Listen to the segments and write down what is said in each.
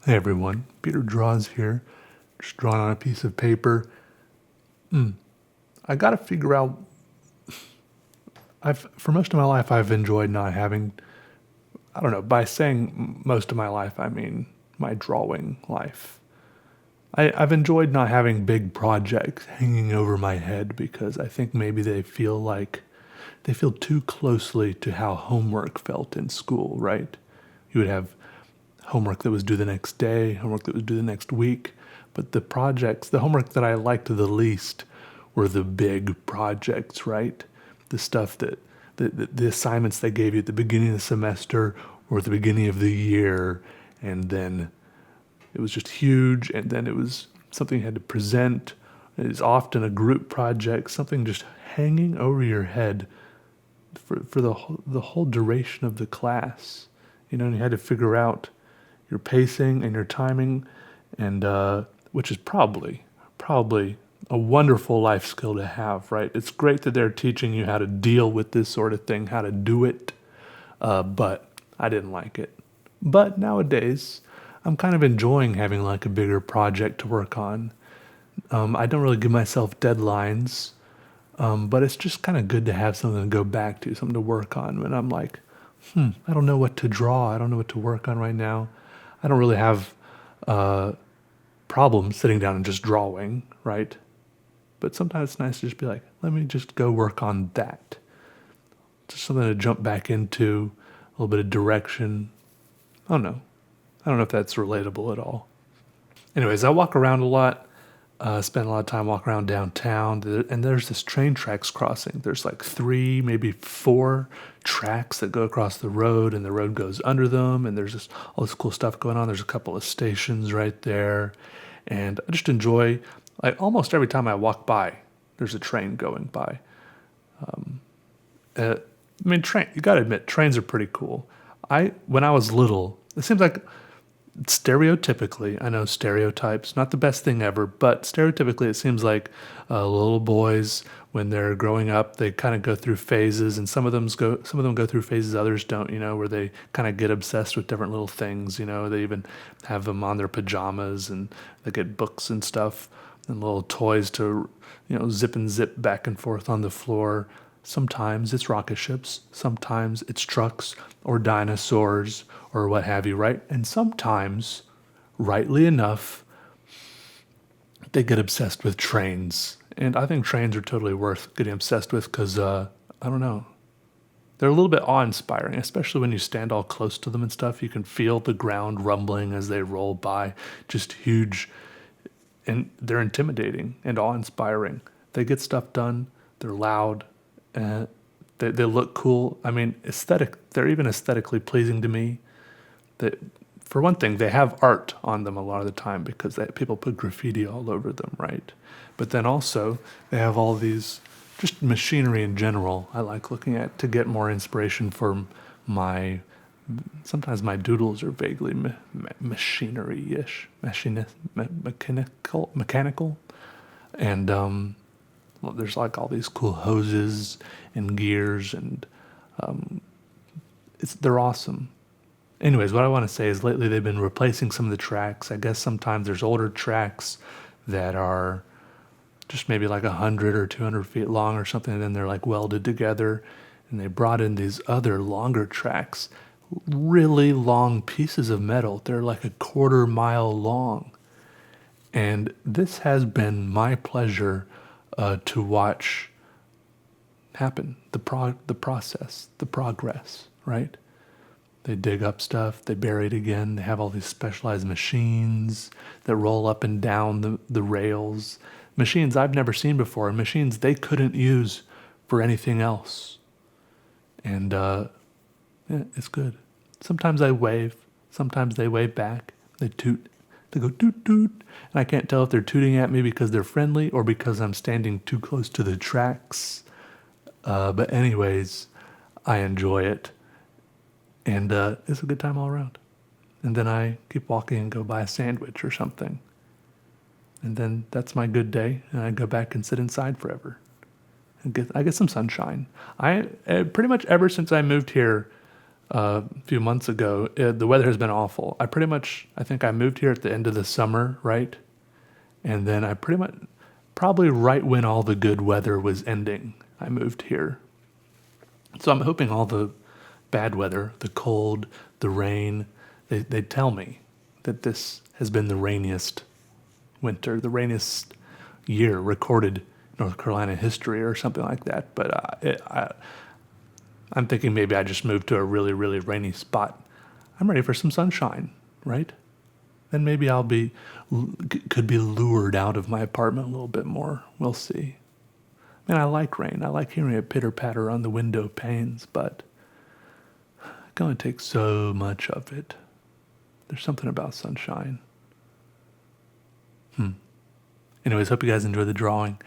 Hey everyone, Peter Draws here, just drawing on a piece of paper. I gotta figure out. For most of my life, I've enjoyed not having. I don't know. By saying most of my life, I mean my drawing life. I've enjoyed not having big projects hanging over my head because I think maybe they feel too closely to how homework felt in school, right? You would have homework that was due the next day, homework that was due the next week. But the homework that I liked the least were the big projects, right? The stuff the assignments they gave you at the beginning of the semester or at the beginning of the year. And then it was just huge. And then it was something you had to present. It's often a group project, something just hanging over your head for the whole duration of the class. And you had to figure out your pacing and your timing, and which is probably a wonderful life skill to have, right? It's great that they're teaching you how to deal with this sort of thing, how to do it, but I didn't like it. But nowadays, I'm kind of enjoying having like a bigger project to work on. I don't really give myself deadlines, but it's just kind of good to have something to go back to, something to work on when I'm like, I don't know what to draw. I don't know what to work on right now. I don't really have uh, problems sitting down and just drawing, right? But sometimes it's nice to just be like, let me just go work on that. Just something to jump back into, a little bit of direction. I don't know. I don't know if that's relatable at all. Anyways, I walk around a lot, spend a lot of time walking around downtown, and there's this train tracks crossing. There's like three, maybe four tracks that go across the road, and the road goes under them, and there's just all this cool stuff going on. There's a couple of stations right there, and I just enjoy. Like almost every time I walk by, there's a train going by. I mean, train. You got to admit, trains are pretty cool. When I was little, it seems like stereotypically, I know stereotypes, not the best thing ever, but stereotypically, it seems like little boys when they're growing up, they kind of go through phases, and some of them go through phases, others don't. Where they kind of get obsessed with different little things. They even have them on their pajamas, and they get books and stuff, and little toys to, zip and zip back and forth on the floor. Sometimes it's rocket ships, sometimes it's trucks or dinosaurs or what have you, right? And sometimes, rightly enough, they get obsessed with trains. And I think trains are totally worth getting obsessed with because, I don't know, they're a little bit awe inspiring, especially when you stand all close to them and stuff. You can feel the ground rumbling as they roll by, just huge. And they're intimidating and awe inspiring. They get stuff done, they're loud, uh, they look cool. I mean, they're even aesthetically pleasing to me. That, for one thing, they have art on them a lot of the time because people put graffiti all over them, right? But then also, they have all these, just machinery in general, I like looking at to get more inspiration for my, sometimes my doodles are vaguely machinery-ish, mechanical. And well, there's like all these cool hoses and gears, and they're awesome. Anyways, what I want to say is lately they've been replacing some of the tracks. I guess sometimes there's older tracks that are just maybe like 100 or 200 feet long or something, and then they're like welded together. And they brought in these other longer tracks, really long pieces of metal. They're like a quarter mile long. And this has been my pleasure to watch happen. The process, the progress, right? They dig up stuff, they bury it again. They have all these specialized machines that roll up and down the rails. Machines I've never seen before, and machines they couldn't use for anything else. And yeah, it's good. Sometimes I wave, sometimes they wave back. They toot, they go toot toot, and I can't tell if they're tooting at me because they're friendly or because I'm standing too close to the tracks. But anyways, I enjoy it, and it's a good time all around. And then I keep walking and go buy a sandwich or something, and then that's my good day, and I go back and sit inside forever. I get some sunshine. Pretty much ever since I moved here, a few months ago. The weather has been awful. I think I moved here at the end of the summer, right? And then I pretty much, probably right when all the good weather was ending, I moved here. So I'm hoping all the bad weather, the cold, the rain, they tell me that this has been the rainiest winter, the rainiest year recorded in North Carolina history or something like that. But I'm thinking maybe I just moved to a really, really rainy spot. I'm ready for some sunshine, right? Then maybe could be lured out of my apartment a little bit more. We'll see. Man, I like rain. I like hearing it pitter patter on the window panes, but I can only take so much of it. There's something about sunshine. Anyways, hope you guys enjoy the drawing.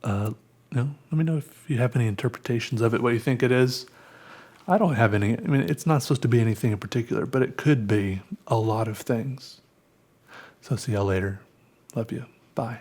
Let me know if you have any interpretations of it, what you think it is. I don't have any. I mean, it's not supposed to be anything in particular, but it could be a lot of things. So see y'all later. Love you. Bye.